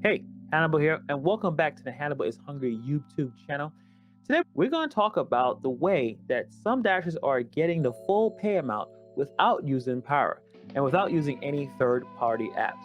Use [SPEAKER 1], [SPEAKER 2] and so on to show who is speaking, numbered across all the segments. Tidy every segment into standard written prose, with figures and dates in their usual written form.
[SPEAKER 1] Hey, Hannibal here, and welcome back to the Hannibal is Hungry YouTube channel. Today, we're going to talk about the way that some dashers are getting the full pay amount without using Power and without using any third-party apps.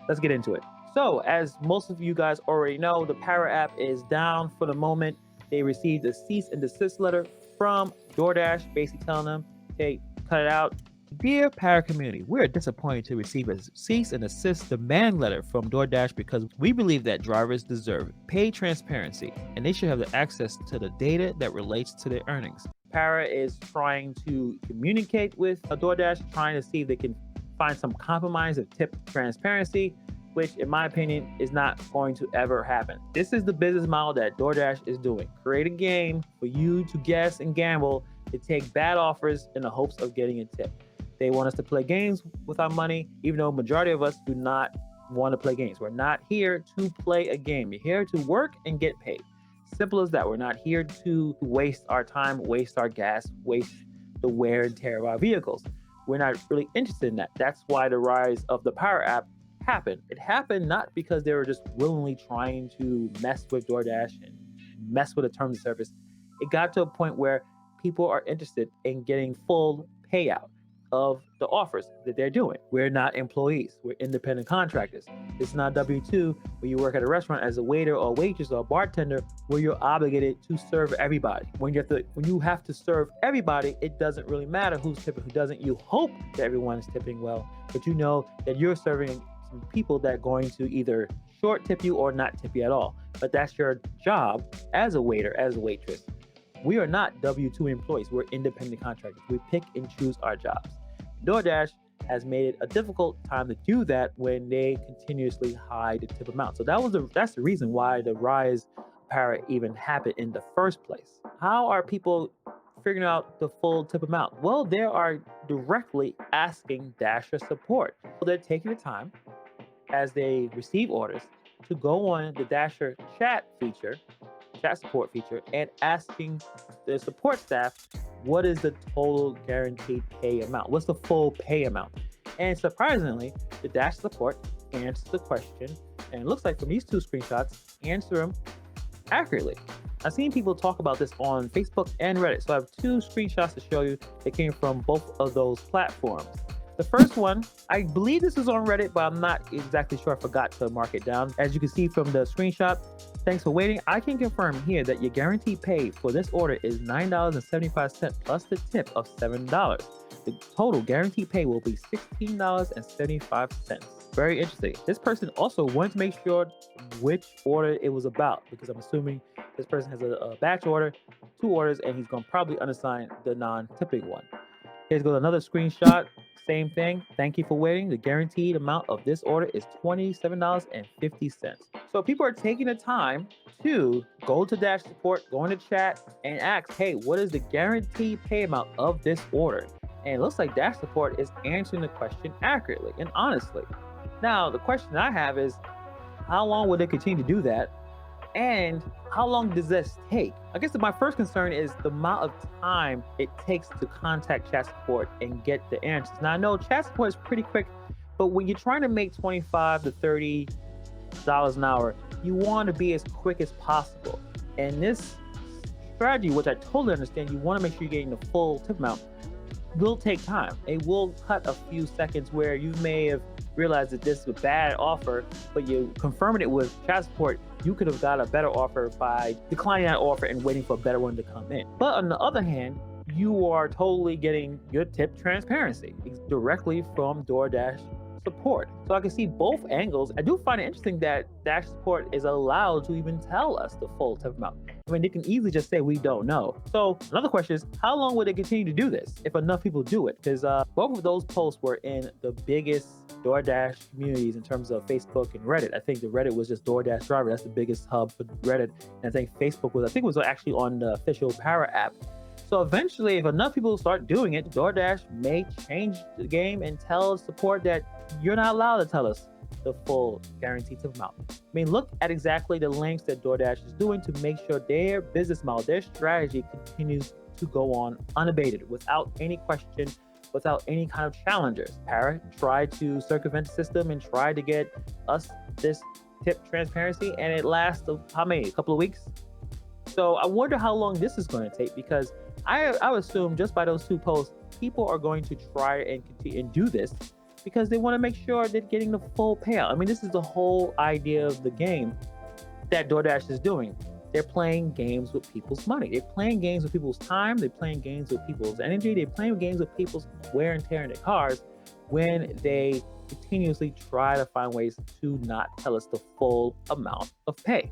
[SPEAKER 1] Let's get into it. So, as most of you guys already know, the Power app is down for the moment. They received a cease and desist letter from DoorDash, basically telling them, hey, cut it out. Dear Power community, we are disappointed to receive a cease and desist demand letter from DoorDash because we believe that drivers deserve pay transparency and they should have the access to the data that relates to their earnings. Power is trying to communicate with DoorDash, trying to see if they can find some compromise of tip transparency, which in my opinion is not going to ever happen. This is the business model that DoorDash is doing. Create a game for you to guess and gamble to take bad offers in the hopes of getting a tip. They want us to play games with our money, even though majority of us do not want to play games. We're not here to play a game. You're here to work and get paid. Simple as that. We're not here to waste our time, waste our gas, waste the wear and tear of our vehicles. We're not really interested in that. That's why the rise of the Power app happened. It happened not because they were just willingly trying to mess with DoorDash and mess with the terms of service. It got to a point where people are interested in getting full payout of the offers that they're doing. We're not employees. We're independent contractors. It's not W-2 where you work at a restaurant as a waiter or waitress or a bartender where you're obligated to serve everybody. When you have to serve everybody, it doesn't really matter who's tipping, who doesn't. You hope that everyone is tipping well, but you know that you're serving some people that are going to either short tip you or not tip you at all. But that's your job as a waiter, as a waitress. We are not W-2 employees. We're independent contractors. We pick and choose our jobs. DoorDash has made it a difficult time to do that when they continuously hide the tip amount. So that's the reason why the rise of Power even happened in the first place. How are people figuring out the full tip amount? Well, they are directly asking Dasher support. They're taking the time as they receive orders to go on the Dasher chat support feature, and asking the support staff, what is the total guaranteed pay amount? What's the full pay amount? And surprisingly, the Dash support answers the question, and it looks like from these two screenshots, answer them accurately. I've seen people talk about this on Facebook and Reddit, so I have two screenshots to show you that came from both of those platforms. The first one, I believe this is on Reddit, but I'm not exactly sure. I forgot to mark it down. As you can see from the screenshot, thanks for waiting. I can confirm here that your guaranteed pay for this order is $9.75 plus the tip of $7. The total guaranteed pay will be $16.75. Very interesting. This person also wanted to make sure which order it was about, because I'm assuming this person has a batch order, two orders, and he's going to probably unassign the non-tipping one. Here's goes another screenshot. Same thing. Thank you for waiting. The guaranteed amount of this order is $27.50. So people are taking the time to go to Dash support, go into chat, and ask, hey, what is the guaranteed pay amount of this order? And it looks like Dash support is answering the question accurately and honestly. Now, the question I have is, how long will they continue to do that? And how long does this take? I guess my first concern is the amount of time it takes to contact chat support and get the answers. Now, I know chat support is pretty quick, but when you're trying to make $25 to $30 an hour, you want to be as quick as possible. And this strategy, which I totally understand, you want to make sure you're getting the full tip amount, will take time. It will cut a few seconds where you may have realized that this is a bad offer, but you confirming it with chat support, you could have got a better offer by declining that offer and waiting for a better one to come in. But on the other hand, you are totally getting your tip transparency directly from DoorDash support. So I can see both angles. I do find it interesting that Dash support is allowed to even tell us the full tip amount. I mean, they can easily just say we don't know. So another question is, how long will they continue to do this if enough people do it? Because both of those posts were in the biggest DoorDash communities in terms of Facebook and Reddit. I think the Reddit was just DoorDash driver. That's the biggest hub for Reddit. And I think Facebook was actually on the official Power app. So eventually, if enough people start doing it, DoorDash may change the game and tell support that you're not allowed to tell us the full guaranteed tip amount. I mean, look at exactly the links that DoorDash is doing to make sure their business model, their strategy continues to go on unabated, without any question, without any kind of challengers. Power tried to circumvent the system and tried to get us this tip transparency, and it lasts how many? A couple of weeks. So I wonder how long this is going to take, because I would assume just by those 2 posts, people are going to try and continue and do this because they want to make sure they're getting the full payout. I mean, this is the whole idea of the game that DoorDash is doing. They're playing games with people's money. They're playing games with people's time. They're playing games with people's energy. They're playing games with people's wear and tear in their cars when they continuously try to find ways to not tell us the full amount of pay.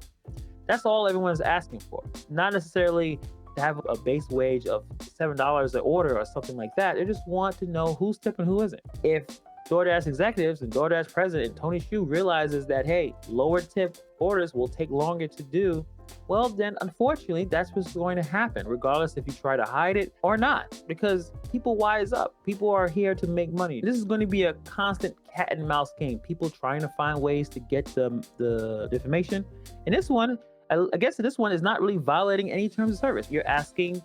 [SPEAKER 1] That's all everyone's asking for. Not necessarily to have a base wage of $7 an order or something like that. They just want to know who's tipping, who isn't. If DoorDash executives and DoorDash president Tony Xu realizes that, hey, lower tip orders will take longer to do, well, then unfortunately, that's what's going to happen, regardless if you try to hide it or not, because people wise up. People are here to make money. This is going to be a constant cat and mouse game. People trying to find ways to get the information. And this one, I guess this one is not really violating any terms of service. You're asking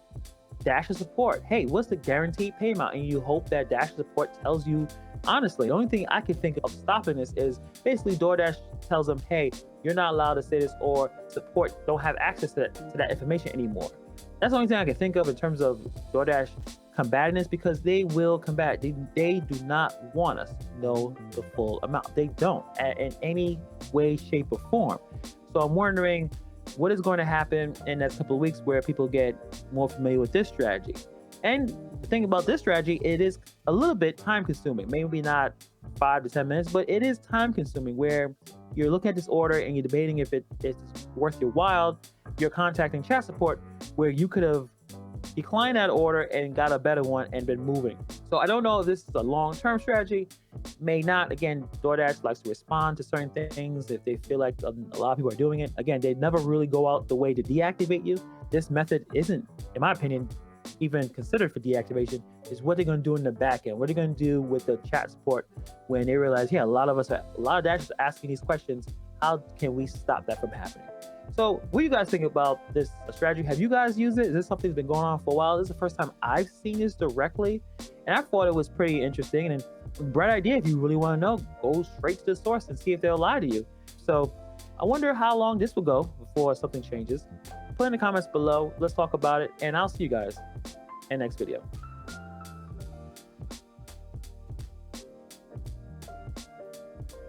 [SPEAKER 1] Dash's support, hey, what's the guaranteed pay amount? And you hope that Dash's support tells you honestly. The only thing I can think of stopping this is basically DoorDash tells them, hey, you're not allowed to say this, or support don't have access to that information anymore. That's the only thing I can think of in terms of DoorDash combating this, because they will combat. They do not want us to know the full amount. They don't in any way, shape, or form. So I'm wondering what is going to happen in the next couple of weeks where people get more familiar with this strategy. And the thing about this strategy, it is a little bit time consuming. Maybe not 5 to 10 minutes, but it is time consuming, where you're looking at this order and you're debating if it's worth your while. You're contacting chat support, where you could have declined that order and got a better one and been moving. So I don't know if this is a long-term strategy. May not. Again, DoorDash likes to respond to certain things if they feel like a lot of people are doing it. Again, they never really go out the way to deactivate you. This method isn't, in my opinion, even considered for deactivation. Is what they're going to do in the back end. What they're going to do with the chat support when they realize, yeah, a lot of Dashers are asking these questions. How can we stop that from happening? So what do you guys think about this strategy? Have you guys used it? Is this something that's been going on for a while? This is the first time I've seen this directly, and I thought it was pretty interesting and a bright idea. If you really want to know, go straight to the source and see if they'll lie to you. So I wonder how long this will go before something changes. Put in the comments below. Let's talk about it, and I'll see you guys in the next video.